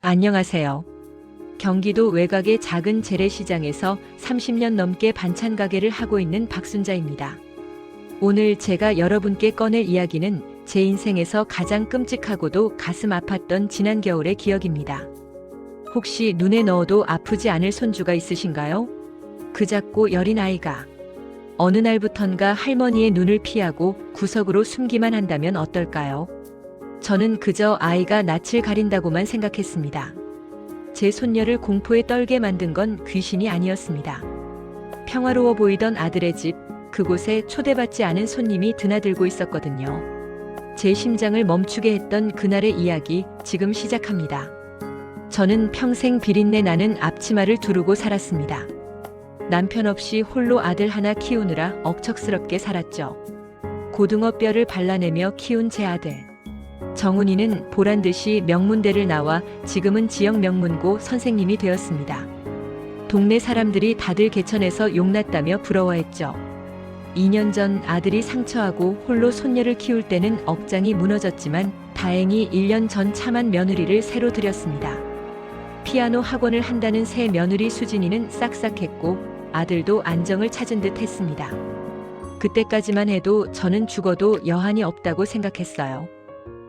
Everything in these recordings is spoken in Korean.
안녕하세요. 경기도 외곽의 작은 재래시장에서 30년 넘게 반찬 가게를 하고 있는 박순자입니다. 오늘 제가 여러분께 꺼낼 이야기는 제 인생에서 가장 끔찍하고도 가슴 아팠던 지난 겨울의 기억입니다. 혹시 눈에 넣어도 아프지 않을 손주가 있으신가요? 그 작고 여린 아이가 어느 날부턴가 할머니의 눈을 피하고 구석으로 숨기만 한다면 어떨까요? 저는 그저 아이가 낯을 가린다고만 생각했습니다. 제 손녀를 공포에 떨게 만든 건 귀신이 아니었습니다. 평화로워 보이던 아들의 집, 그곳에 초대받지 않은 손님이 드나들고 있었거든요. 제 심장을 멈추게 했던 그날의 이야기, 지금 시작합니다. 저는 평생 비린내 나는 앞치마를 두르고 살았습니다. 남편 없이 홀로 아들 하나 키우느라 억척스럽게 살았죠. 고등어 뼈를 발라내며 키운 제 아들. 정훈이는 보란듯이 명문대를 나와 지금은 지역 명문고 선생님이 되었습니다. 동네 사람들이 다들 개천에서 용났다며 부러워했죠. 2년 전 아들이 상처하고 홀로 손녀를 키울 때는 억장이 무너졌지만 다행히 1년 전 참한 며느리를 새로 들였습니다. 피아노 학원을 한다는 새 며느리 수진이는 싹싹했고 아들도 안정을 찾은 듯 했습니다. 그때까지만 해도 저는 죽어도 여한이 없다고 생각했어요.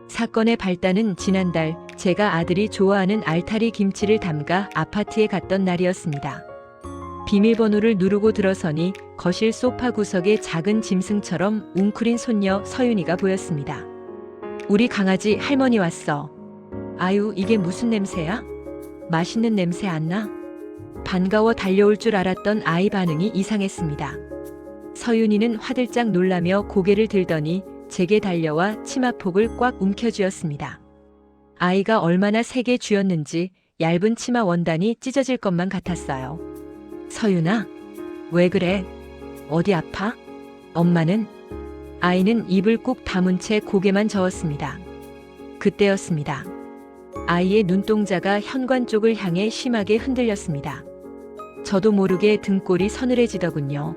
사건의 발단은 지난달 제가 아들이 좋아하는 알타리 김치를 담가 아파트에 갔던 날이었습니다. 비밀번호를 누르고 들어서니 거실 소파 구석에 작은 짐승처럼 웅크린 손녀 서윤이가 보였습니다. 우리 강아지 할머니 왔어. 아유, 이게 무슨 냄새야? 맛있는 냄새 안 나? 반가워 달려올 줄 알았던 아이 반응이 이상했습니다. 서윤이는 화들짝 놀라며 고개를 들더니 제게 달려와 치마폭을 꽉 움켜쥐었습니다. 아이가 얼마나 세게 쥐었는지 얇은 치마 원단이 찢어질 것만 같았어요. 서윤아, 왜 그래? 어디 아파? 엄마는? 아이는 입을 꾹 다문 채 고개만 저었습니다. 그때였습니다. 아이의 눈동자가 현관 쪽을 향해 심하게 흔들렸습니다. 저도 모르게 등골이 서늘해지더군요.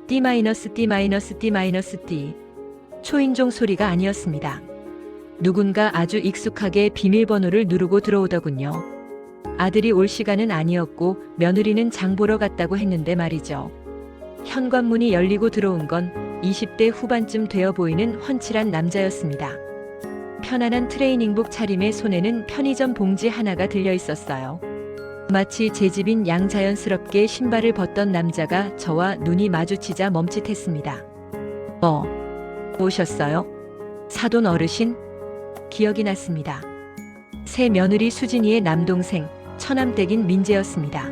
D-D-D. 초인종 소리가 아니었습니다. 누군가 아주 익숙하게 비밀번호를 누르고 들어오더군요. 아들이 올 시간은 아니었고 며느리는 장 보러 갔다고 했는데 말이죠. 현관문이 열리고 들어온 건 20대 후반쯤 되어 보이는 훤칠한 남자였습니다. 편안한 트레이닝복 차림에 손에는 편의점 봉지 하나가 들려 있었어요. 마치 제 집인 양 자연스럽게 신발을 벗던 남자가 저와 눈이 마주치자 멈칫했습니다. 오셨어요? 사돈 어르신? 기억이 났습니다. 새 며느리 수진이의 남동생, 처남댁인 민재였습니다.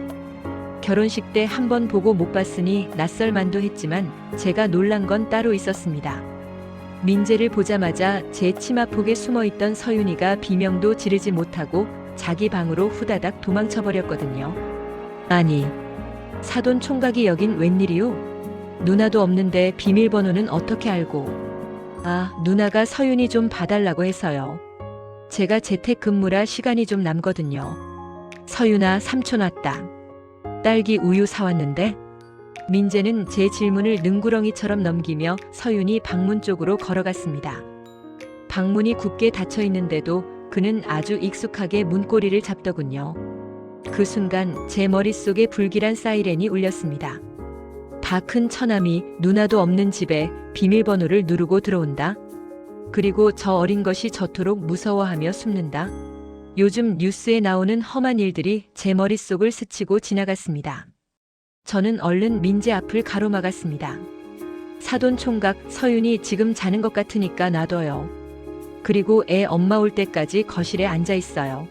결혼식 때 한 번 보고 못 봤으니 낯설만도 했지만 제가 놀란 건 따로 있었습니다. 민재를 보자마자 제 치마폭에 숨어있던 서윤이가 비명도 지르지 못하고 자기 방으로 후다닥 도망쳐버렸거든요. 아니, 사돈 총각이 여긴 웬일이요? 누나도 없는데 비밀번호는 어떻게 알고? 아, 누나가 서윤이 좀 봐달라고 해서요. 제가 재택근무라 시간이 좀 남거든요. 서윤아, 삼촌 왔다. 딸기 우유 사왔는데? 민재는 제 질문을 능구렁이처럼 넘기며 서윤이 방문 쪽으로 걸어갔습니다. 방문이 굳게 닫혀 있는데도 그는 아주 익숙하게 문고리를 잡더군요. 그 순간 제 머릿속에 불길한 사이렌이 울렸습니다. 다 큰 처남이 누나도 없는 집에 비밀번호를 누르고 들어온다. 그리고 저 어린 것이 저토록 무서워하며 숨는다. 요즘 뉴스에 나오는 험한 일들이 제 머릿속을 스치고 지나갔습니다. 저는 얼른 민재 앞을 가로막았습니다. 사돈 총각, 서윤이 지금 자는 것 같으니까 놔둬요. 그리고 애 엄마 올 때까지 거실에 앉아 있어요.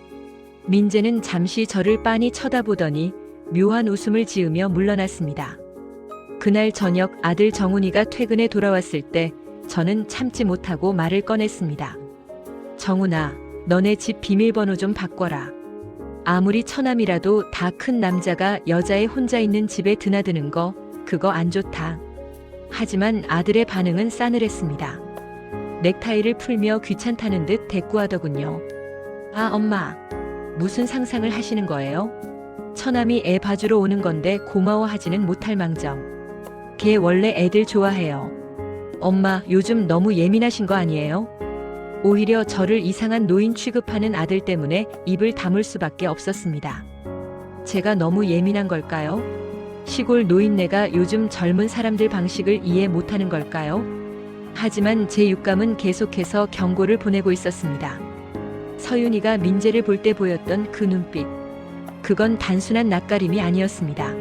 민재는 잠시 저를 빤히 쳐다보더니 묘한 웃음을 지으며 물러났습니다. 그날 저녁 아들 정훈이가 퇴근해 돌아왔을 때 저는 참지 못하고 말을 꺼냈습니다. 정훈아, 너네 집 비밀번호 좀 바꿔라. 아무리 처남이라도 다 큰 남자가 여자애 혼자 있는 집에 드나드는 거, 그거 안 좋다. 하지만 아들의 반응은 싸늘했습니다. 넥타이를 풀며 귀찮다는 듯 대꾸하더군요. 아, 엄마, 무슨 상상을 하시는 거예요? 처남이 애 봐주러 오는 건데 고마워하지는 못할 망정. 걔 원래 애들 좋아해요. 엄마, 요즘 너무 예민하신 거 아니에요? 오히려 저를 이상한 노인 취급하는 아들 때문에 입을 다물 수밖에 없었습니다. 제가 너무 예민한 걸까요? 시골 노인네가 요즘 젊은 사람들 방식을 이해 못하는 걸까요? 하지만 제 육감은 계속해서 경고를 보내고 있었습니다. 서윤이가 민재를 볼 때 보였던 그 눈빛. 그건 단순한 낯가림이 아니었습니다.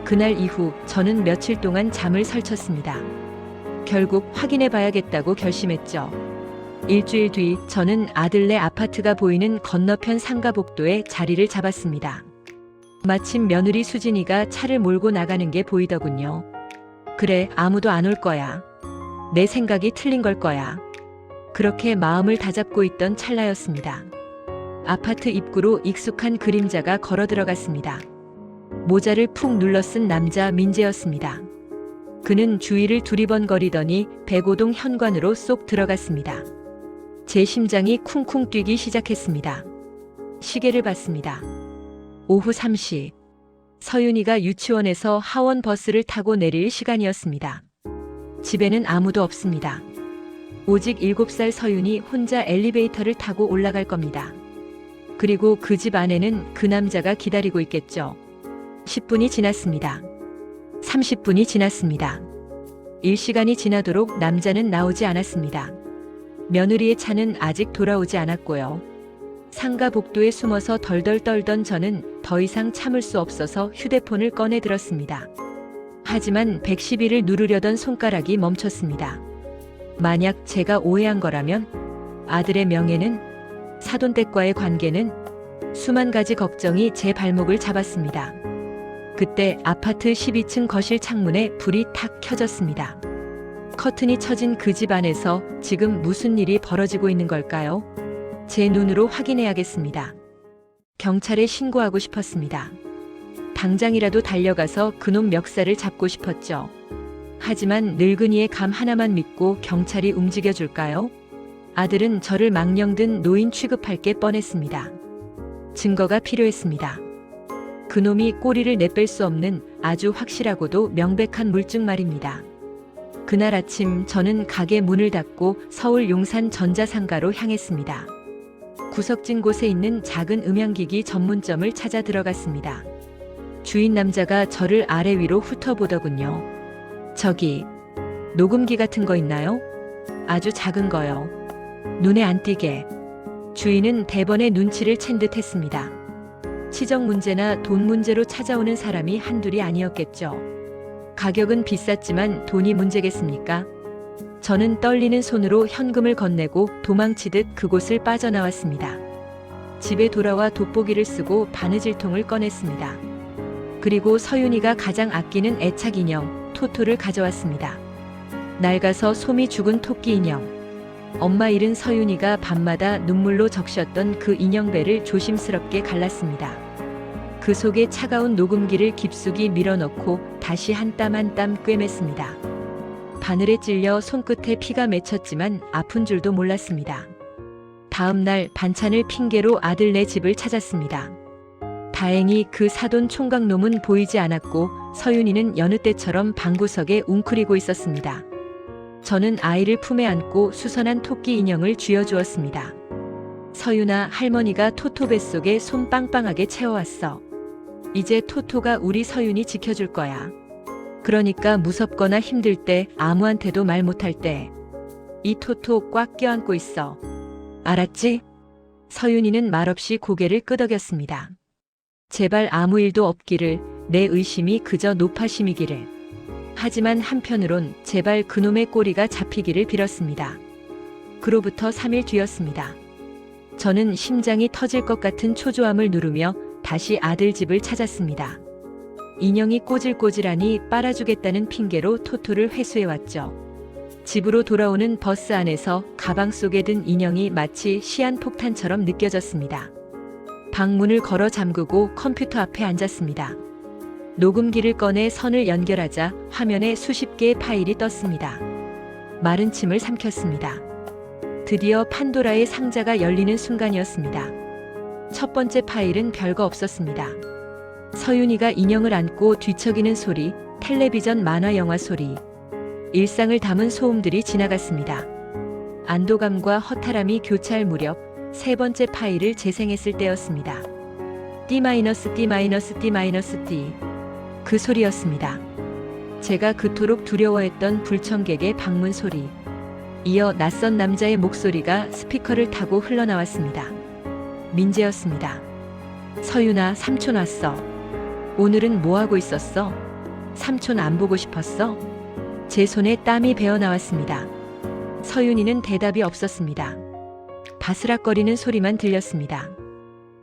그날 이후 저는 며칠 동안 잠을 설쳤습니다. 결국 확인해 봐야겠다고 결심했죠. 일주일 뒤 저는 아들네 아파트가 보이는 건너편 상가복도에 자리를 잡았습니다. 마침 며느리 수진이가 차를 몰고 나가는 게 보이더군요. 그래, 아무도 안 올 거야. 내 생각이 틀린 걸 거야. 그렇게 마음을 다잡고 있던 찰나였습니다. 아파트 입구로 익숙한 그림자가 걸어 들어갔습니다. 모자를 푹 눌러 쓴 남자 민재였습니다. 그는 주위를 두리번거리더니 백오동 현관으로 쏙 들어갔습니다. 제 심장이 쿵쿵 뛰기 시작했습니다. 시계를 봤습니다. 오후 3시. 서윤이가 유치원에서 하원 버스를 타고 내릴 시간이었습니다. 집에는 아무도 없습니다. 오직 7살 서윤이 혼자 엘리베이터를 타고 올라갈 겁니다. 그리고 그 집 안에는 그 남자가 기다리고 있겠죠. 10분이 지났습니다. 30분이 지났습니다. 1시간이 지나도록 남자는 나오지 않았습니다. 며느리의 차는 아직 돌아오지 않았고요. 상가 복도에 숨어서 덜덜 떨던 저는 더 이상 참을 수 없어서 휴대폰을 꺼내 들었습니다. 하지만 111을 누르려던 손가락이 멈췄습니다. 만약 제가 오해한 거라면 아들의 명예는, 사돈댁과의 관계는, 수만 가지 걱정이 제 발목을 잡았습니다. 그때 아파트 12층 거실 창문에 불이 탁 켜졌습니다. 커튼이 쳐진 그 집 안에서 지금 무슨 일이 벌어지고 있는 걸까요? 제 눈으로 확인해야겠습니다. 경찰에 신고하고 싶었습니다. 당장이라도 달려가서 그놈 멱살을 잡고 싶었죠. 하지만 늙은이의 감 하나만 믿고 경찰이 움직여줄까요? 아들은 저를 망령든 노인 취급할 게 뻔했습니다. 증거가 필요했습니다. 그놈이 꼬리를 내뺄 수 없는 아주 확실하고도 명백한 물증 말입니다. 그날 아침 저는 가게 문을 닫고 서울 용산 전자상가로 향했습니다. 구석진 곳에 있는 작은 음향기기 전문점을 찾아 들어갔습니다. 주인 남자가 저를 아래 위로 훑어보더군요. 저기, 녹음기 같은 거 있나요? 아주 작은 거요. 눈에 안 띄게. 주인은 대번에 눈치를 챈 듯 했습니다. 치적 문제나 돈 문제로 찾아오는 사람이 한둘이 아니었겠죠. 가격은 비쌌지만 돈이 문제겠습니까? 저는 떨리는 손으로 현금을 건네고 도망치듯 그곳을 빠져나왔습니다. 집에 돌아와 돋보기를 쓰고 바느질통을 꺼냈습니다. 그리고 서윤이가 가장 아끼는 애착 인형, 토토를 가져왔습니다. 낡아서 솜이 죽은 토끼 인형. 엄마 잃은 서윤이가 밤마다 눈물로 적셨던 그 인형배를 조심스럽게 갈랐습니다. 그 속에 차가운 녹음기를 깊숙이 밀어넣고 다시 한 땀 한 땀 꿰맸습니다. 바늘에 찔려 손끝에 피가 맺혔지만 아픈 줄도 몰랐습니다. 다음 날 반찬을 핑계로 아들네 집을 찾았습니다. 다행히 그 사돈 총각놈은 보이지 않았고 서윤이는 여느 때처럼 방구석에 웅크리고 있었습니다. 저는 아이를 품에 안고 수선한 토끼 인형을 쥐어주었습니다. 서윤아, 할머니가 토토 뱃속에 손 빵빵하게 채워왔어. 이제 토토가 우리 서윤이 지켜줄 거야. 그러니까 무섭거나 힘들 때, 아무한테도 말 못할 때 이 토토 꽉 껴안고 있어. 알았지? 서윤이는 말없이 고개를 끄덕였습니다. 제발 아무 일도 없기를, 내 의심이 그저 노파심이기를. 하지만 한편으론 제발 그놈의 꼬리가 잡히기를 빌었습니다. 그로부터 3일 뒤였습니다. 저는 심장이 터질 것 같은 초조함을 누르며 다시 아들 집을 찾았습니다. 인형이 꼬질꼬질하니 빨아주겠다는 핑계로 토토를 회수해왔죠. 집으로 돌아오는 버스 안에서 가방 속에 든 인형이 마치 시한폭탄처럼 느껴졌습니다. 방문을 걸어 잠그고 컴퓨터 앞에 앉았습니다. 녹음기를 꺼내 선을 연결하자 화면에 수십 개의 파일이 떴습니다. 마른 침을 삼켰습니다. 드디어 판도라의 상자가 열리는 순간이었습니다. 첫 번째 파일은 별거 없었습니다. 서윤이가 인형을 안고 뒤척이는 소리, 텔레비전 만화 영화 소리, 일상을 담은 소음들이 지나갔습니다. 안도감과 허탈함이 교차할 무렵 세 번째 파일을 재생했을 때였습니다. D-D-D. 그 소리였습니다. 제가 그토록 두려워했던 불청객의 방문 소리. 이어 낯선 남자의 목소리가 스피커를 타고 흘러나왔습니다. 민재였습니다. 서윤아, 삼촌 왔어. 오늘은 뭐 하고 있었어? 삼촌 안 보고 싶었어? 제 손에 땀이 배어 나왔습니다. 서윤이는 대답이 없었습니다. 바스락거리는 소리만 들렸습니다.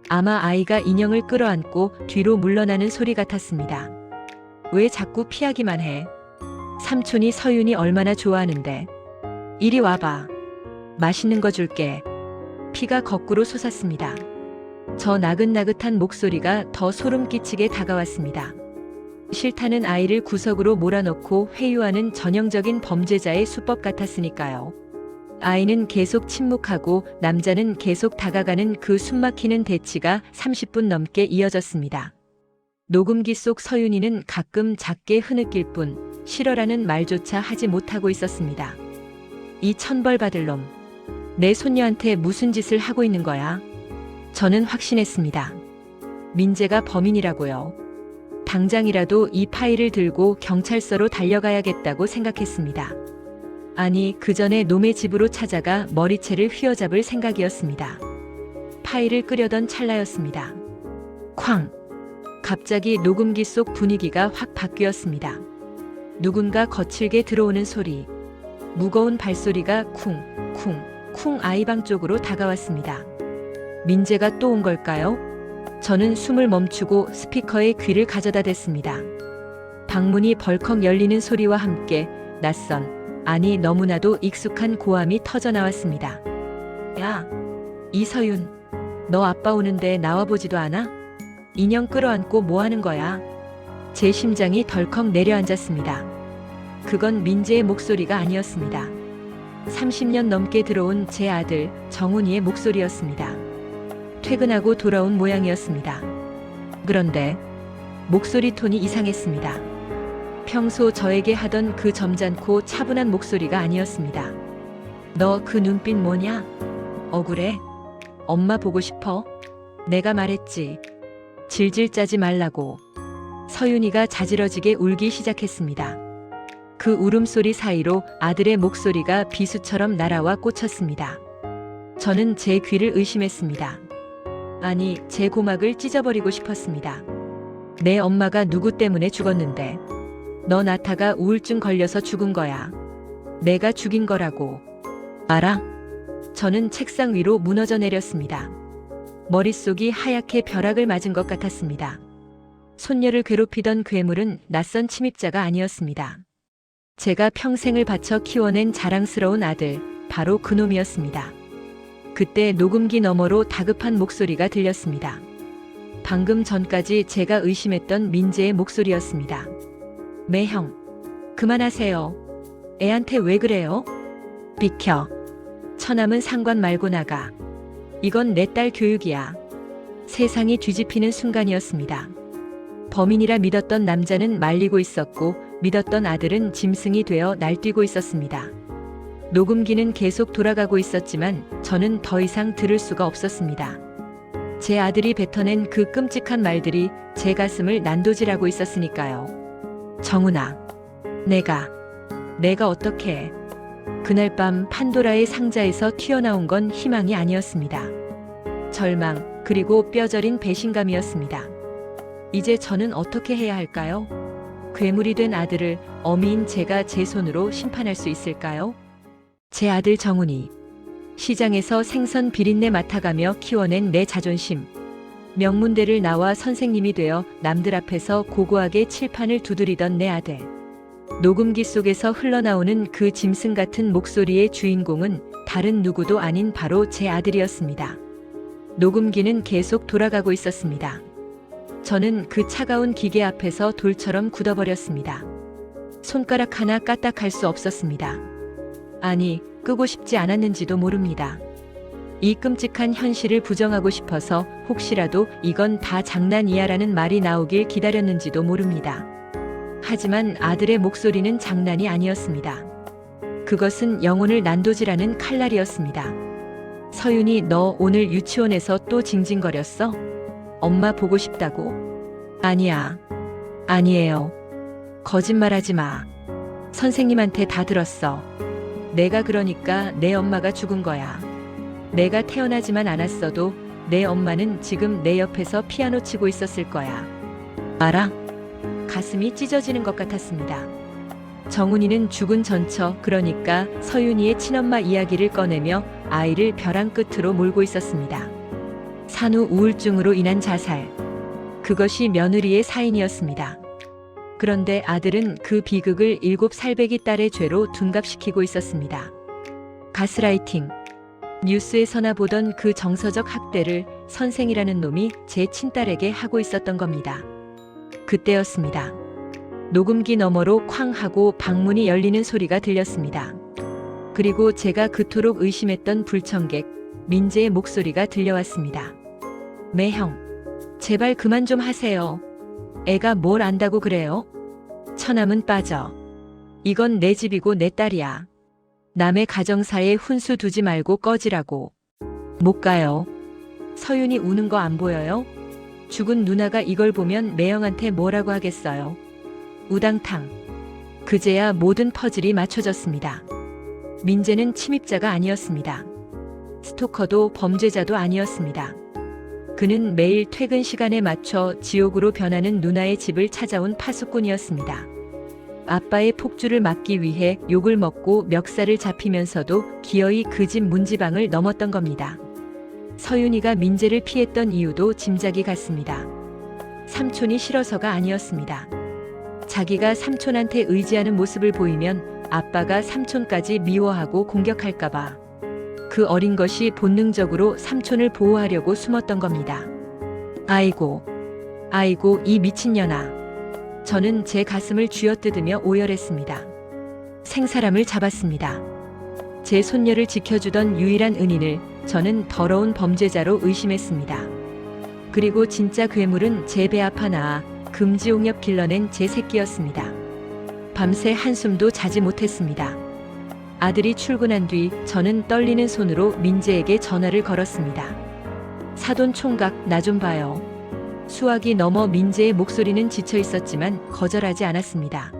아마 아이가 인형을 끌어안고 뒤로 물러나는 소리 같았습니다. 왜 자꾸 피하기만 해? 삼촌이 서윤이 얼마나 좋아하는데. 이리 와봐. 맛있는 거 줄게. 피가 거꾸로 솟았습니다. 저 나긋나긋한 목소리가 더 소름 끼치게 다가왔습니다. 싫다는 아이를 구석으로 몰아넣고 회유하는 전형적인 범죄자의 수법 같았으니까요. 아이는 계속 침묵하고 남자는 계속 다가가는 그 숨막히는 대치가 30분 넘게 이어졌습니다. 녹음기 속 서윤이는 가끔 작게 흐느낄 뿐 싫어라는 말조차 하지 못하고 있었습니다. 이 천벌받을 놈. 내 손녀한테 무슨 짓을 하고 있는 거야? 저는 확신했습니다. 민재가 범인이라고요. 당장이라도 이 파일을 들고 경찰서로 달려가야겠다고 생각했습니다. 아니, 그 전에 놈의 집으로 찾아가 머리채를 휘어잡을 생각이었습니다. 파일을 끄려던 찰나였습니다. 쾅! 갑자기 녹음기 속 분위기가 확 바뀌었습니다. 누군가 거칠게 들어오는 소리. 무거운 발소리가 쿵, 쿵, 쿵 아이방 쪽으로 다가왔습니다. 민재가 또 온 걸까요? 저는 숨을 멈추고 스피커에 귀를 가져다 댔습니다. 방문이 벌컥 열리는 소리와 함께 낯선, 아니 너무나도 익숙한 고함이 터져나왔습니다. 야, 이서윤, 너 아빠 오는데 나와보지도 않아? 인형 끌어안고 뭐 하는 거야? 제 심장이 덜컥 내려앉았습니다. 그건 민재의 목소리가 아니었습니다. 30년 넘게 들어온 제 아들 정훈이의 목소리였습니다. 퇴근하고 돌아온 모양이었습니다. 그런데 목소리 톤이 이상했습니다. 평소 저에게 하던 그 점잖고 차분한 목소리가 아니었습니다. 너 그 눈빛 뭐냐? 억울해? 엄마 보고 싶어? 내가 말했지. 질질 짜지 말라고. 서윤이가 자지러지게 울기 시작했습니다. 그 울음소리 사이로 아들의 목소리가 비수처럼 날아와 꽂혔습니다. 저는 제 귀를 의심했습니다. 아니, 제 고막을 찢어버리고 싶었습니다. 내 엄마가 누구 때문에 죽었는데. 너 나타가 우울증 걸려서 죽은 거야. 내가 죽인 거라고. 알아? 저는 책상 위로 무너져 내렸습니다. 머릿속이 하얗게 벼락을 맞은 것 같았습니다. 손녀를 괴롭히던 괴물은 낯선 침입자가 아니었습니다. 제가 평생을 바쳐 키워낸 자랑스러운 아들, 바로 그놈이었습니다. 그때 녹음기 너머로 다급한 목소리가 들렸습니다. 방금 전까지 제가 의심했던 민재의 목소리였습니다. 매형, 그만하세요. 애한테 왜 그래요? 비켜. 처남은 상관 말고 나가. 이건 내 딸 교육이야. 세상이 뒤집히는 순간이었습니다. 범인이라 믿었던 남자는 말리고 있었고 믿었던 아들은 짐승이 되어 날뛰고 있었습니다. 녹음기는 계속 돌아가고 있었지만 저는 더 이상 들을 수가 없었습니다. 제 아들이 뱉어낸 그 끔찍한 말들이 제 가슴을 난도질하고 있었으니까요. 정훈아, 내가 어떻게 해? 그날 밤 판도라의 상자에서 튀어나온 건 희망이 아니었습니다. 절망, 그리고 뼈저린 배신감이었습니다. 이제 저는 어떻게 해야 할까요? 괴물이 된 아들을 어미인 제가 제 손으로 심판할 수 있을까요? 제 아들 정훈이. 시장에서 생선 비린내 맡아가며 키워낸 내 자존심. 명문대를 나와 선생님이 되어 남들 앞에서 고고하게 칠판을 두드리던 내 아들. 녹음기 속에서 흘러나오는 그 짐승 같은 목소리의 주인공은 다른 누구도 아닌 바로 제 아들이었습니다. 녹음기는 계속 돌아가고 있었습니다. 저는 그 차가운 기계 앞에서 돌처럼 굳어버렸습니다. 손가락 하나 까딱할 수 없었습니다. 아니, 끄고 싶지 않았는지도 모릅니다. 이 끔찍한 현실을 부정하고 싶어서 혹시라도 이건 다 장난이야라는 말이 나오길 기다렸는지도 모릅니다. 하지만 아들의 목소리는 장난이 아니었습니다. 그것은 영혼을 난도질하는 칼날이었습니다. 서윤이 너 오늘 유치원에서 또 징징거렸어? 엄마 보고 싶다고? 아니야. 아니에요. 거짓말하지 마. 선생님한테 다 들었어. 내가 그러니까 내 엄마가 죽은 거야. 내가 태어나지만 않았어도 내 엄마는 지금 내 옆에서 피아노 치고 있었을 거야. 알아? 가슴이 찢어지는 것 같았습니다. 정훈이는 죽은 전처, 그러니까 서윤이의 친엄마 이야기를 꺼내며 아이를 벼랑 끝으로 몰고 있었습니다. 산후 우울증으로 인한 자살. 그것이 며느리의 사인이었습니다. 그런데 아들은 그 비극을 7살배기 딸의 죄로 둔갑시키고 있었습니다. 가스라이팅. 뉴스에서나 보던 그 정서적 학대를 선생이라는 놈이 제 친딸에게 하고 있었던 겁니다. 그때였습니다. 녹음기 너머로 쾅 하고 방문이 열리는 소리가 들렸습니다. 그리고 제가 그토록 의심했던 불청객 민재의 목소리가 들려왔습니다. 매형, 제발 그만 좀 하세요. 애가 뭘 안다고 그래요? 처남은 빠져. 이건 내 집이고 내 딸이야. 남의 가정사에 훈수 두지 말고 꺼지라고. 못 가요. 서윤이 우는 거 안 보여요? 죽은 누나가 이걸 보면 매형한테 뭐라고 하겠어요. 우당탕. 그제야 모든 퍼즐이 맞춰졌습니다. 민재는 침입자가 아니었습니다. 스토커도 범죄자도 아니었습니다. 그는 매일 퇴근 시간에 맞춰 지옥으로 변하는 누나의 집을 찾아온 파수꾼이었습니다. 아빠의 폭주를 막기 위해 욕을 먹고 멱살을 잡히면서도 기어이 그 집 문지방을 넘었던 겁니다. 서윤이가 민재를 피했던 이유도 짐작이 갔습니다. 삼촌이 싫어서가 아니었습니다. 자기가 삼촌한테 의지하는 모습을 보이면 아빠가 삼촌까지 미워하고 공격할까봐. 그 어린 것이 본능적으로 삼촌을 보호하려고 숨었던 겁니다. 아이고, 아이고 이 미친년아. 저는 제 가슴을 쥐어뜯으며 오열했습니다. 생사람을 잡았습니다. 제 손녀를 지켜주던 유일한 은인을 저는 더러운 범죄자로 의심했습니다. 그리고 진짜 괴물은 제 배 아파 나아 금지옥엽 길러낸 제 새끼였습니다. 밤새 한숨도 자지 못했습니다. 아들이 출근한 뒤 저는 떨리는 손으로 민재에게 전화를 걸었습니다. 사돈 총각, 나 좀 봐요. 수화기 넘어 민재의 목소리는 지쳐 있었지만 거절하지 않았습니다.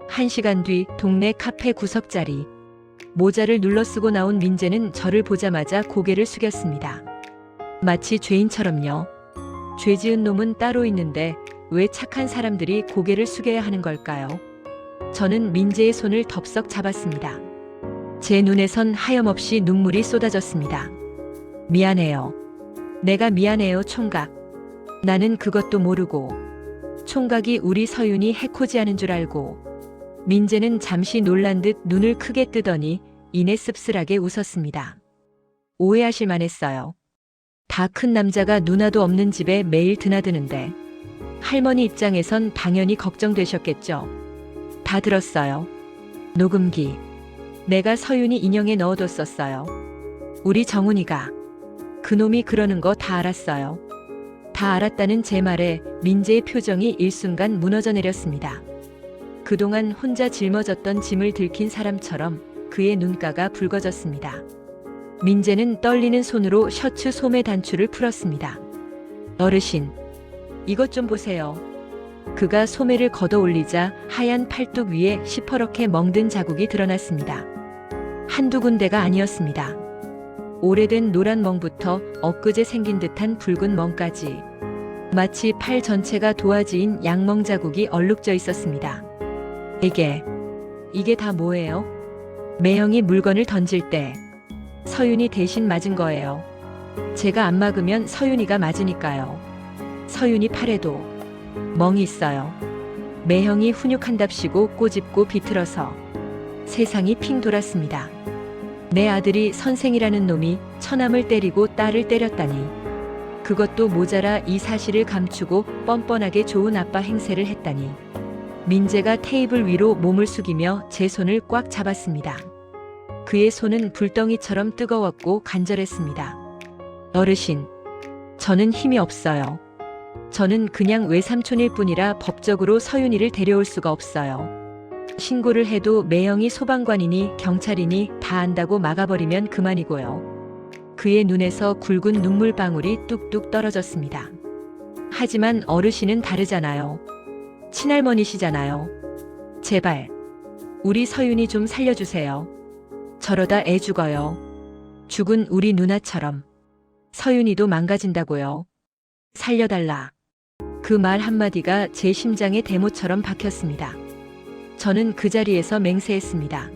1시간 뒤 동네 카페 구석자리. 모자를 눌러쓰고 나온 민재는 저를 보자마자 고개를 숙였습니다. 마치 죄인처럼요. 죄 지은 놈은 따로 있는데 왜 착한 사람들이 고개를 숙여야 하는 걸까요? 저는 민재의 손을 덥석 잡았습니다. 제 눈에선 하염없이 눈물이 쏟아졌습니다. 미안해요. 내가 미안해요, 총각. 나는 그것도 모르고. 총각이 우리 서윤이 해코지하는 줄 알고. 민재는 잠시 놀란 듯 눈을 크게 뜨더니 이내 씁쓸하게 웃었습니다. 오해하실 만했어요. 다 큰 남자가 누나도 없는 집에 매일 드나드는데 할머니 입장에선 당연히 걱정되셨겠죠. 다 들었어요. 녹음기. 내가 서윤이 인형에 넣어뒀었어요. 우리 정훈이가. 그놈이 그러는 거 다 알았어요. 다 알았다는 제 말에 민재의 표정이 일순간 무너져 내렸습니다. 그동안 혼자 짊어졌던 짐을 들킨 사람처럼 그의 눈가가 붉어졌습니다. 민재는 떨리는 손으로 셔츠 소매 단추를 풀었습니다. 어르신, 이것 좀 보세요. 그가 소매를 걷어 올리자 하얀 팔뚝 위에 시퍼렇게 멍든 자국이 드러났습니다. 한두 군데가 아니었습니다. 오래된 노란 멍부터 엊그제 생긴 듯한 붉은 멍까지. 마치 팔 전체가 도화지인 양멍 자국이 얼룩져 있었습니다. 이게 다 뭐예요? 매형이 물건을 던질 때 서윤이 대신 맞은 거예요. 제가 안 막으면 서윤이가 맞으니까요. 서윤이 팔에도 멍이 있어요. 매형이 훈육한답시고 꼬집고 비틀어서 세상이 핑 돌았습니다. 내 아들이 선생이라는 놈이 처남을 때리고 딸을 때렸다니. 그것도 모자라 이 사실을 감추고 뻔뻔하게 좋은 아빠 행세를 했다니. 민재가 테이블 위로 몸을 숙이며 제 손을 꽉 잡았습니다. 그의 손은 불덩이처럼 뜨거웠고 간절했습니다. 어르신, 저는 힘이 없어요. 저는 그냥 외삼촌일 뿐이라 법적으로 서윤이를 데려올 수가 없어요. 신고를 해도 매형이 소방관이니 경찰이니 다 안다고 막아버리면 그만이고요. 그의 눈에서 굵은 눈물방울이 뚝뚝 떨어졌습니다. 하지만 어르신은 다르잖아요. 친할머니시잖아요. 제발 우리 서윤이 좀 살려주세요. 저러다 애 죽어요. 죽은 우리 누나처럼. 서윤이도 망가진다고요. 살려달라. 그 말 한마디가 제 심장에 대모처럼 박혔습니다. 저는 그 자리에서 맹세했습니다.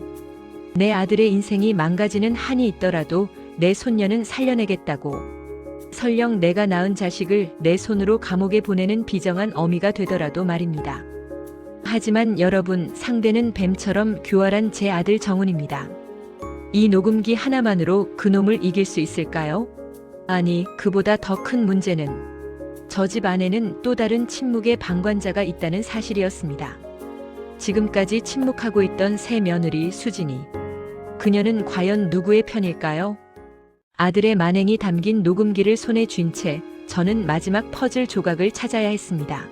내 아들의 인생이 망가지는 한이 있더라도 내 손녀는 살려내겠다고. 설령 내가 낳은 자식을 내 손으로 감옥에 보내는 비정한 어미가 되더라도 말입니다. 하지만 여러분, 상대는 뱀처럼 교활한 제 아들 정훈입니다. 이 녹음기 하나만으로 그놈을 이길 수 있을까요? 아니, 그보다 더 큰 문제는 저 집 안에는 또 다른 침묵의 방관자가 있다는 사실이었습니다. 지금까지 침묵하고 있던 새 며느리 수진이. 그녀는 과연 누구의 편일까요? 아들의 만행이 담긴 녹음기를 손에 쥔 채 저는 마지막 퍼즐 조각을 찾아야 했습니다.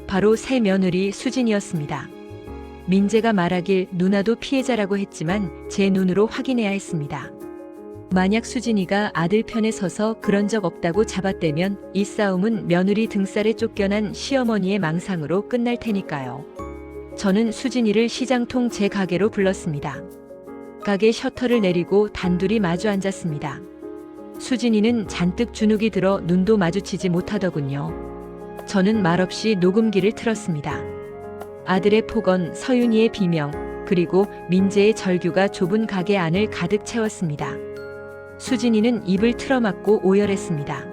바로 새 며느리 수진이었습니다. 민재가 말하길 누나도 피해자라고 했지만 제 눈으로 확인해야 했습니다. 만약 수진이가 아들 편에 서서 그런 적 없다고 잡아떼면 이 싸움은 며느리 등살에 쫓겨난 시어머니의 망상으로 끝날 테니까요. 저는 수진이를 시장통 제 가게로 불렀습니다. 가게 셔터를 내리고 단둘이 마주 앉았습니다. 수진이는 잔뜩 주눅이 들어 눈도 마주치지 못하더군요. 저는 말없이 녹음기를 틀었습니다. 아들의 폭언, 서윤이의 비명, 그리고 민재의 절규가 좁은 가게 안을 가득 채웠습니다. 수진이는 입을 틀어막고 오열했습니다.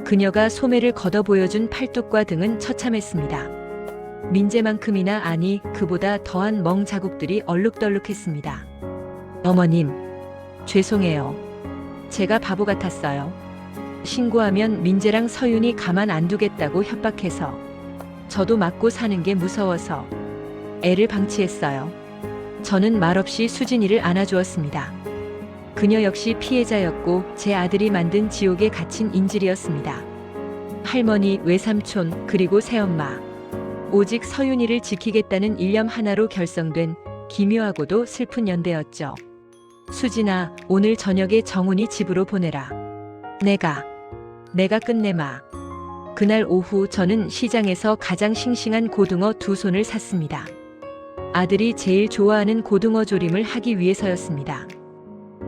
그녀가 소매를 걷어 보여준 팔뚝과 등은 처참했습니다. 민재만큼이나, 아니 그보다 더한 멍 자국들이 얼룩덜룩했습니다. 어머님, 죄송해요. 제가 바보 같았어요. 신고하면 민재랑 서윤이 가만 안 두겠다고 협박해서, 저도 맞고 사는 게 무서워서 애를 방치했어요. 저는 말없이 수진이를 안아주었습니다. 그녀 역시 피해자였고 제 아들이 만든 지옥에 갇힌 인질이었습니다. 할머니, 외삼촌, 그리고 새엄마. 오직 서윤이를 지키겠다는 일념 하나로 결성된 기묘하고도 슬픈 연대였죠. 수진아, 오늘 저녁에 정훈이 집으로 보내라. 내가 끝내마. 그날 오후 저는 시장에서 가장 싱싱한 고등어 2손을 샀습니다. 아들이 제일 좋아하는 고등어 조림을 하기 위해서였습니다.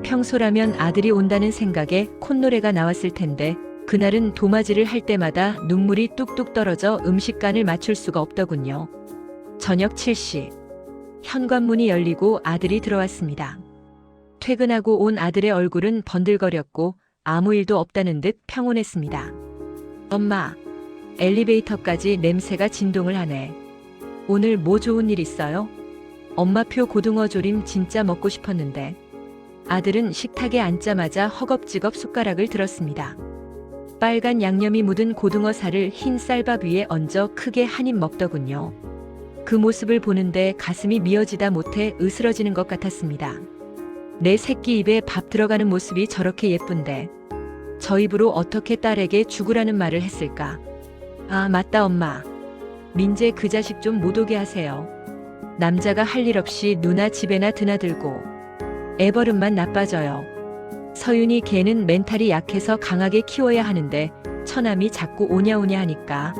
평소라면 아들이 온다는 생각에 콧노래가 나왔을 텐데 그날은 도마질을 할 때마다 눈물이 뚝뚝 떨어져 음식간을 맞출 수가 없더군요. 저녁 7시. 현관문이 열리고 아들이 들어왔습니다. 퇴근하고 온 아들의 얼굴은 번들거렸고 아무 일도 없다는 듯 평온했습니다. 엄마, 엘리베이터까지 냄새가 진동을 하네. 오늘 뭐 좋은 일 있어요? 엄마표 고등어 조림 진짜 먹고 싶었는데. 아들은 식탁에 앉자마자 허겁지겁 숟가락을 들었습니다. 빨간 양념이 묻은 고등어 살을 흰 쌀밥 위에 얹어 크게 한 입 먹더군요. 그 모습을 보는데 가슴이 미어지다 못해 으스러지는 것 같았습니다. 내 새끼 입에 밥 들어가는 모습이 저렇게 예쁜데 저 입으로 어떻게 딸에게 죽으라는 말을 했을까? 아, 맞다 엄마. 민재 그 자식 좀 못 오게 하세요. 남자가 할 일 없이 누나 집에나 드나들고 애버릇만 나빠져요. 서윤이 걔는 멘탈이 약해서 강하게 키워야 하는데 처남이 자꾸 오냐오냐 하니까.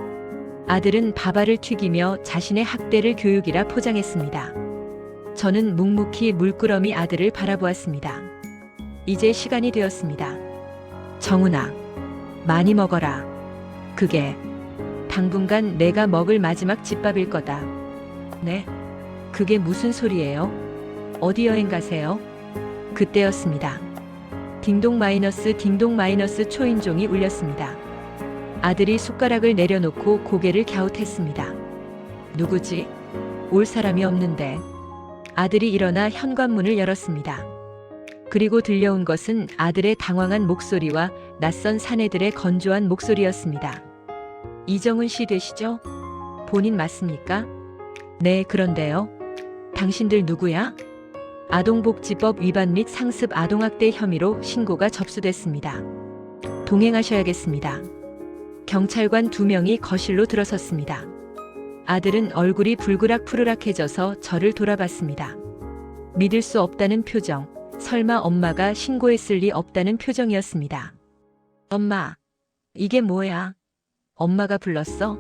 아들은 밥알을 튀기며 자신의 학대를 교육이라 포장했습니다. 저는 묵묵히 물끄러미 아들을 바라보았습니다. 이제 시간이 되었습니다. 정훈아, 많이 먹어라. 그게 당분간 내가 먹을 마지막 집밥일 거다. 네? 그게 무슨 소리예요? 어디 여행 가세요? 그때였습니다. 딩동 마이너스 초인종이 울렸습니다. 아들이 숟가락을 내려놓고 고개를 갸웃했습니다. 누구지? 올 사람이 없는데. 아들이 일어나 현관문을 열었습니다. 그리고 들려온 것은 아들의 당황한 목소리와 낯선 사내들의 건조한 목소리였습니다. 이정훈 씨 되시죠? 본인 맞습니까? 네, 그런데요. 당신들 누구야? 아동복지법 위반 및 상습 아동학대 혐의로 신고가 접수됐습니다. 동행하셔야겠습니다. 경찰관 2명이 거실로 들어섰습니다. 아들은 얼굴이 불그락푸르락해져서 저를 돌아봤습니다. 믿을 수 없다는 표정, 설마 엄마가 신고했을 리 없다는 표정이었습니다. 엄마, 이게 뭐야? 엄마가 불렀어?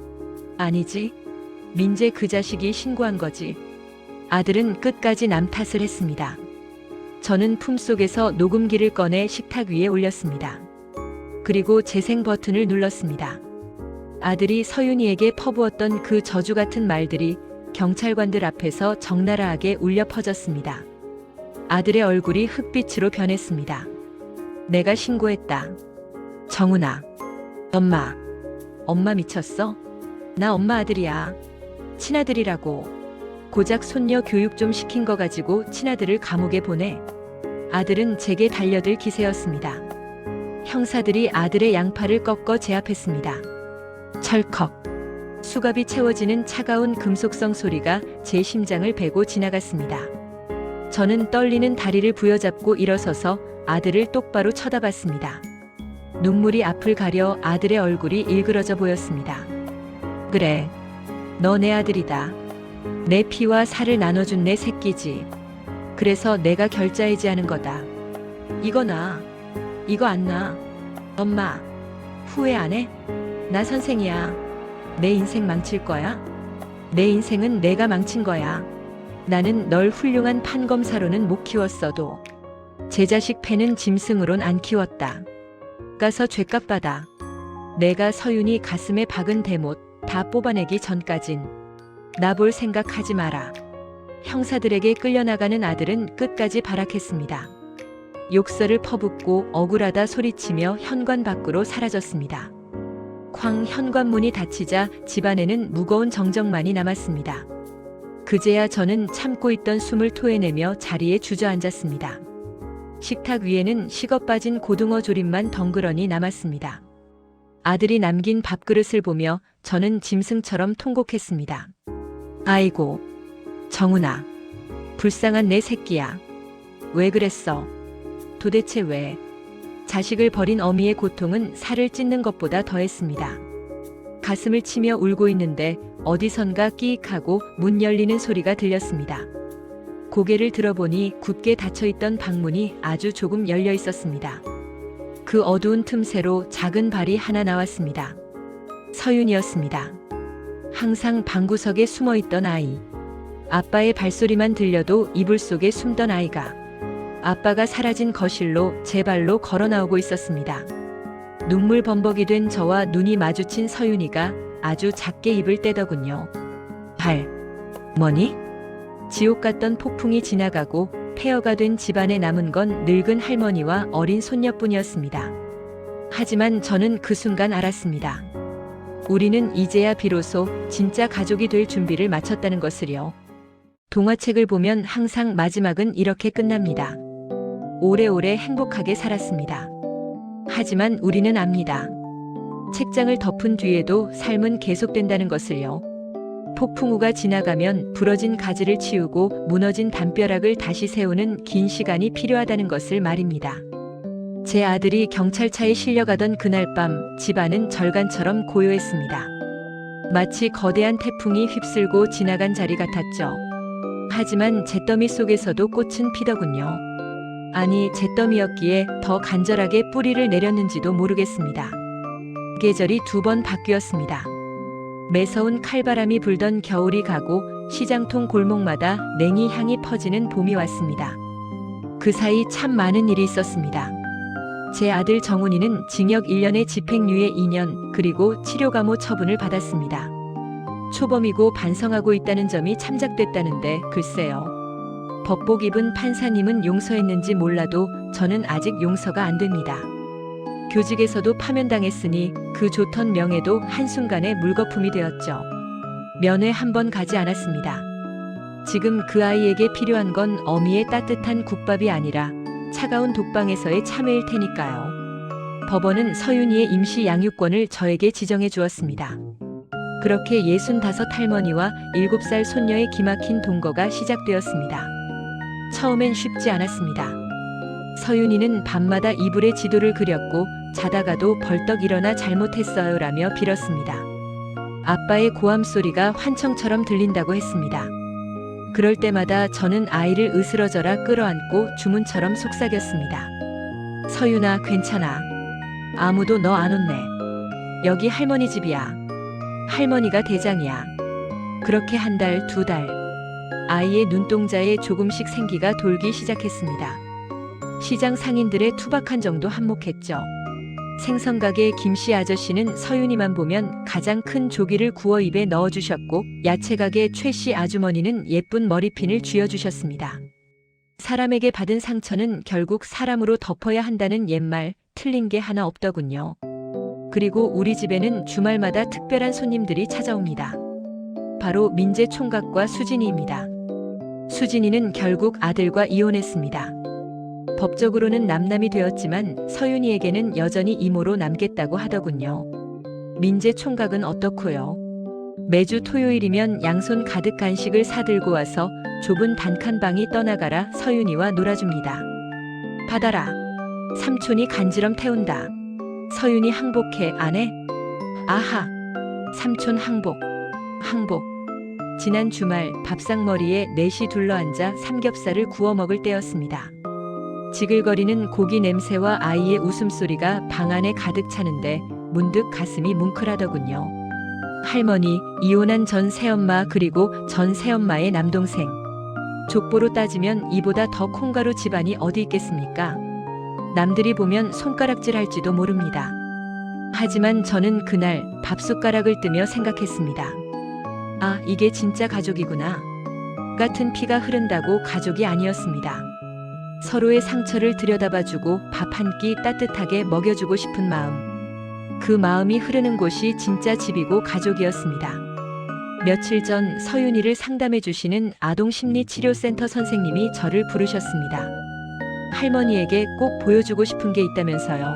아니지. 민재 그 자식이 신고한 거지. 아들은 끝까지 남 탓을 했습니다. 저는 품속에서 녹음기를 꺼내 식탁 위에 올렸습니다. 그리고 재생 버튼을 눌렀습니다. 아들이 서윤이에게 퍼부었던 그 저주 같은 말들이 경찰관들 앞에서 적나라하게 울려 퍼졌습니다. 아들의 얼굴이 흑빛으로 변했습니다. 내가 신고했다. 정훈아. 엄마 미쳤어? 나 엄마 아들이야. 친아들이라고. 고작 손녀 교육 좀 시킨 거 가지고 친아들을 감옥에 보내. 아들은 제게 달려들 기세였습니다. 형사들이 아들의 양팔을 꺾어 제압했습니다. 철컥. 수갑이 채워지는 차가운 금속성 소리가 제 심장을 베고 지나갔습니다. 저는 떨리는 다리를 부여잡고 일어서서 아들을 똑바로 쳐다봤습니다. 눈물이 앞을 가려 아들의 얼굴이 일그러져 보였습니다. 그래, 너 내 아들이다. 내 피와 살을 나눠준 내 새끼지. 그래서 내가 결자해지하는 거다. 이거 나. 이거 안 나. 엄마, 후회 안 해? 나 선생이야. 내 인생 망칠 거야? 내 인생은 내가 망친 거야. 나는 널 훌륭한 판검사로는 못 키웠어도 제 자식 패는 짐승으론 안 키웠다. 가서 죗값 받아. 내가 서윤이 가슴에 박은 대못 다 뽑아내기 전까진 나 볼 생각하지 마라. 형사들에게 끌려나가는 아들은 끝까지 발악했습니다. 욕설을 퍼붓고 억울하다 소리치며 현관 밖으로 사라졌습니다. 쾅 현관문이 닫히자 집안에는 무거운 정적만이 남았습니다. 그제야 저는 참고 있던 숨을 토해내며 자리에 주저앉았습니다. 식탁 위에는 식어 빠진 고등어 조림만 덩그러니 남았습니다. 아들이 남긴 밥그릇을 보며 저는 짐승처럼 통곡했습니다. 아이고, 정훈아. 불쌍한 내 새끼야. 왜 그랬어? 도대체 왜? 자식을 버린 어미의 고통은 살을 찢는 것보다 더했습니다. 가슴을 치며 울고 있는데 어디선가 끼익하고 문 열리는 소리가 들렸습니다. 고개를 들어보니 굳게 닫혀있던 방문이 아주 조금 열려 있었습니다. 그 어두운 틈새로 작은 발이 하나 나왔습니다. 서윤이었습니다. 항상 방구석에 숨어있던 아이. 아빠의 발소리만 들려도 이불 속에 숨던 아이가 아빠가 사라진 거실로 제 발로 걸어 나오고 있었습니다. 눈물 범벅이 된 저와 눈이 마주친 서윤이가 아주 작게 입을 떼더군요. 뭐니? 지옥 같던 폭풍이 지나가고 폐허가 된 집안에 남은 건 늙은 할머니와 어린 손녀뿐이었습니다. 하지만 저는 그 순간 알았습니다. 우리는 이제야 비로소 진짜 가족이 될 준비를 마쳤다는 것을요. 동화책을 보면 항상 마지막은 이렇게 끝납니다. 오래오래 행복하게 살았습니다. 하지만 우리는 압니다. 책장을 덮은 뒤에도 삶은 계속된다는 것을요. 폭풍우가 지나가면 부러진 가지를 치우고 무너진 담벼락을 다시 세우는 긴 시간이 필요하다는 것을 말입니다. 제 아들이 경찰차에 실려가던 그날 밤 집안은 절간처럼 고요했습니다. 마치 거대한 태풍이 휩쓸고 지나간 자리 같았죠. 하지만 잿더미 속에서도 꽃은 피더군요. 아니, 잿더미였기에 더 간절하게 뿌리를 내렸는지도 모르겠습니다. 계절이 2번 바뀌었습니다. 매서운 칼바람이 불던 겨울이 가고 시장통 골목마다 냉이 향이 퍼지는 봄이 왔습니다. 그 사이 참 많은 일이 있었습니다. 제 아들 정훈이는 징역 1년에 집행유예 2년 그리고 치료감호 처분을 받았습니다. 초범이고 반성하고 있다는 점이 참작됐다는데 글쎄요. 법복 입은 판사님은 용서했는지 몰라도 저는 아직 용서가 안 됩니다. 교직에서도 파면당했으니 그 좋던 명예도 한순간에 물거품이 되었죠. 면회 한 번 가지 않았습니다. 지금 그 아이에게 필요한 건 어미의 따뜻한 국밥이 아니라 차가운 독방에서의 참회일 테니까요. 법원은 서윤이의 임시 양육권을 저에게 지정해 주었습니다. 그렇게 65 할머니와 7살 손녀의 기막힌 동거가 시작되었습니다. 처음엔 쉽지 않았습니다. 서윤이는 밤마다 이불에 지도를 그렸고 자다가도 벌떡 일어나 잘못했어요라며 빌었습니다. 아빠의 고함 소리가 환청처럼 들린다고 했습니다. 그럴 때마다 저는 아이를 으스러져라 끌어안고 주문처럼 속삭였습니다. 서윤아, 괜찮아. 아무도 너 안 혼내. 여기 할머니 집이야. 할머니가 대장이야. 그렇게 한 달, 두 달. 아이의 눈동자에 조금씩 생기가 돌기 시작했습니다. 시장 상인들의 투박한 정도 한몫했죠. 생선가게 김씨 아저씨는 서윤이만 보면 가장 큰 조기를 구워 입에 넣어주셨고, 야채가게 최씨 아주머니는 예쁜 머리핀을 쥐어주셨습니다. 사람에게 받은 상처는 결국 사람으로 덮어야 한다는 옛말, 틀린 게 하나 없더군요. 그리고 우리 집에는 주말마다 특별한 손님들이 찾아옵니다. 바로 민재 총각과 수진이입니다. 수진이는 결국 아들과 이혼했습니다. 법적으로는 남남이 되었지만 서윤이에게는 여전히 이모로 남겠다고 하더군요. 민재 총각은 어떻고요? 매주 토요일이면 양손 가득 간식을 사들고 와서 좁은 단칸방이 떠나가라 서윤이와 놀아줍니다. 받아라. 삼촌이 간지럼 태운다. 서윤이 항복해 안 해? 아하. 삼촌 항복. 항복. 지난 주말 밥상머리에 넷이 둘러앉아 삼겹살을 구워 먹을 때였습니다. 지글거리는 고기 냄새와 아이의 웃음소리가 방 안에 가득 차는데 문득 가슴이 뭉클하더군요. 할머니, 이혼한 전 새엄마 그리고 전 새엄마의 남동생. 족보로 따지면 이보다 더 콩가루 집안이 어디 있겠습니까? 남들이 보면 손가락질 할지도 모릅니다. 하지만 저는 그날 밥숟가락을 뜨며 생각했습니다. 아, 이게 진짜 가족이구나. 같은 피가 흐른다고 가족이 아니었습니다. 서로의 상처를 들여다봐주고 밥 한 끼 따뜻하게 먹여주고 싶은 마음. 그 마음이 흐르는 곳이 진짜 집이고 가족이었습니다. 며칠 전 서윤이를 상담해 주시는 아동심리치료센터 선생님이 저를 부르셨습니다. 할머니에게 꼭 보여주고 싶은 게 있다면서요.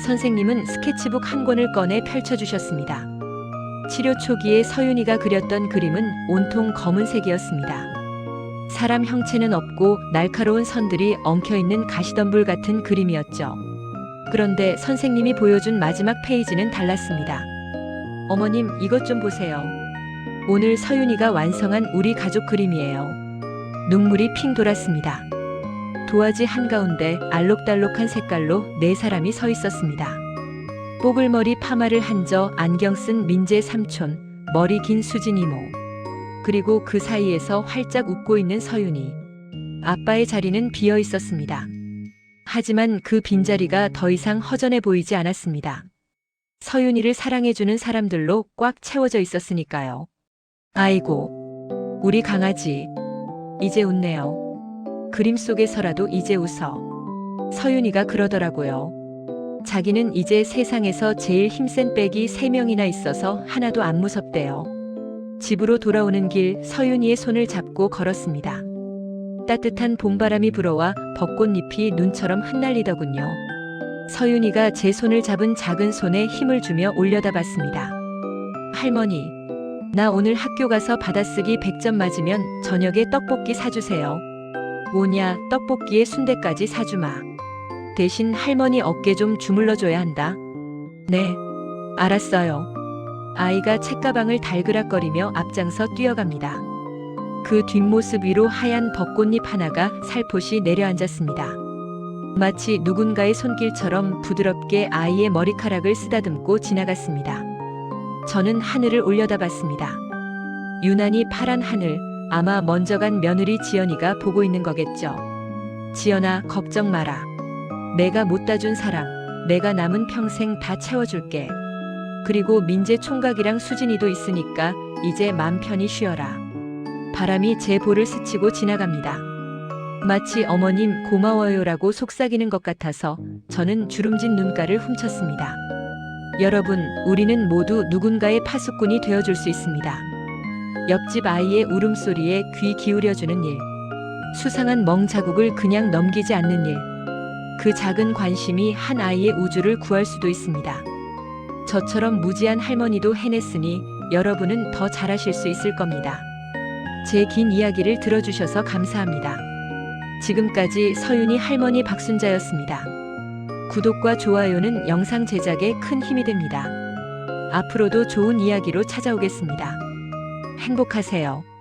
선생님은 스케치북 한 권을 꺼내 펼쳐주셨습니다. 치료 초기에 서윤이가 그렸던 그림은 온통 검은색이었습니다. 사람 형체는 없고 날카로운 선들이 엉켜있는 가시덤불 같은 그림이었죠. 그런데 선생님이 보여준 마지막 페이지는 달랐습니다. 어머님, 이것 좀 보세요. 오늘 서윤이가 완성한 우리 가족 그림이에요. 눈물이 핑 돌았습니다. 도화지 한가운데 알록달록한 색깔로 네 사람이 서 있었습니다. 뽀글머리 파마를 한저 안경 쓴 민재 삼촌, 머리 긴 수진 이모. 그리고 그 사이에서 활짝 웃고 있는 서윤이. 아빠의 자리는 비어 있었습니다. 하지만 그 빈자리가 더 이상 허전해 보이지 않았습니다. 서윤이를 사랑해주는 사람들로 꽉 채워져 있었으니까요. 아이고, 우리 강아지. 이제 웃네요. 그림 속에서라도 이제 웃어. 서윤이가 그러더라고요. 자기는 이제 세상에서 제일 힘센 빽이 3명이나 있어서 하나도 안 무섭대요. 집으로 돌아오는 길 서윤이의 손을 잡고 걸었습니다. 따뜻한 봄바람이 불어와 벚꽃잎이 눈처럼 흩날리더군요. 서윤이가 제 손을 잡은 작은 손에 힘을 주며 올려다봤습니다. 할머니, 나 오늘 학교 가서 받아쓰기 100점 맞으면 저녁에 떡볶이 사주세요. 뭐냐, 떡볶이에 순대까지 사주마. 대신 할머니 어깨 좀 주물러줘야 한다. 네, 알았어요. 아이가 책가방을 달그락거리며 앞장서 뛰어갑니다. 그 뒷모습 위로 하얀 벚꽃잎 하나가 살포시 내려앉았습니다. 마치 누군가의 손길처럼 부드럽게 아이의 머리카락을 쓰다듬고 지나갔습니다. 저는 하늘을 올려다봤습니다. 유난히 파란 하늘, 아마 먼저 간 며느리 지연이가 보고 있는 거겠죠. 지연아, 걱정 마라. 내가 못 따준 사랑, 내가 남은 평생 다 채워줄게. 그리고 민재 총각이랑 수진이도 있으니까 이제 맘 편히 쉬어라. 바람이 제 볼을 스치고 지나갑니다. 마치 어머님 고마워요라고 속삭이는 것 같아서 저는 주름진 눈가를 훔쳤습니다. 여러분, 우리는 모두 누군가의 파수꾼이 되어줄 수 있습니다. 옆집 아이의 울음소리에 귀 기울여주는 일. 수상한 멍자국을 그냥 넘기지 않는 일. 그 작은 관심이 한 아이의 우주를 구할 수도 있습니다. 저처럼 무지한 할머니도 해냈으니 여러분은 더 잘하실 수 있을 겁니다. 제 긴 이야기를 들어주셔서 감사합니다. 지금까지 서윤이 할머니 박순자였습니다. 구독과 좋아요는 영상 제작에 큰 힘이 됩니다. 앞으로도 좋은 이야기로 찾아오겠습니다. 행복하세요.